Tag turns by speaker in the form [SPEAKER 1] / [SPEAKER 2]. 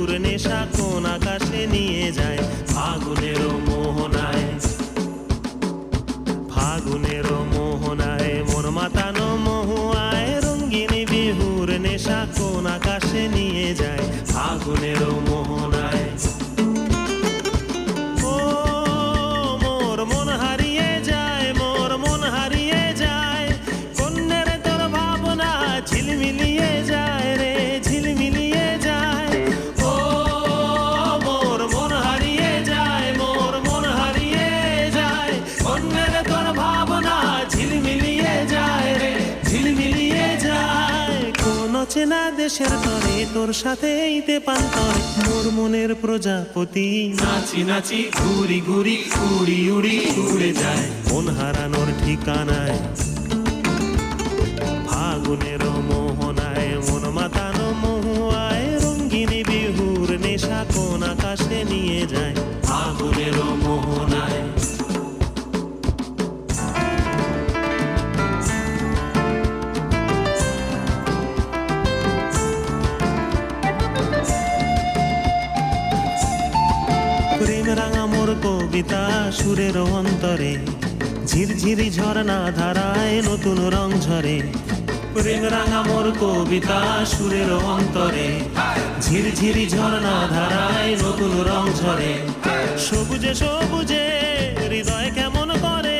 [SPEAKER 1] বিহুর নেশা কোন আকাশে নিয়ে যায় ফাগুনের মোহনায়। ফাগুনের মোহনায় মোর মাতানো মহুয়ায় রঙিন বিহুর নেশা কোন আকাশে নিয়ে যায় ফাগুনের মোহনায়। ও মোর মন হারিয়ে যায়, মোর মন হারিয়ে যায়, কন্যের তোর ভাবনা ঝিলমিলিয়ে যায় রে ঝিলমিলিয়ে যায়। ও মোর মন হারিয়ে যায়, মোর মন হারিয়ে যায়, কন্যের তোর ভাবনা ঝিলমিলিয়ে যায় রে ঝিলমিলিয়ে যায়। কোন চেনা দেশের তরে তোর সাথে ইতে পান্তরে মোর মনের প্রজাপতি নাচি নাচি ঘুরি ঘুরি উড়ি উড়ি উড়ে যায় মন হারানোর ঠিকানায়। ফাগুনের মোহনায় মন মাতানো মহুয়ায় রঙিন বিহুর নেশা কোন আকাশে নিয়ে যায় ফাগুনের মোহনায়। প্রেম রাঙা মোর কবিতা সুরের অন্তরে ঝিরঝিরি ঝরনা ধারায় নতুন রং ঝরে। প্রেম রাঙা মোর কবিতা সুরের অন্তরে ঝিরঝিরি ঝরনা ধারায় নতুন রং ঝরে। সবুজে সবুজে হৃদয় কেমন করে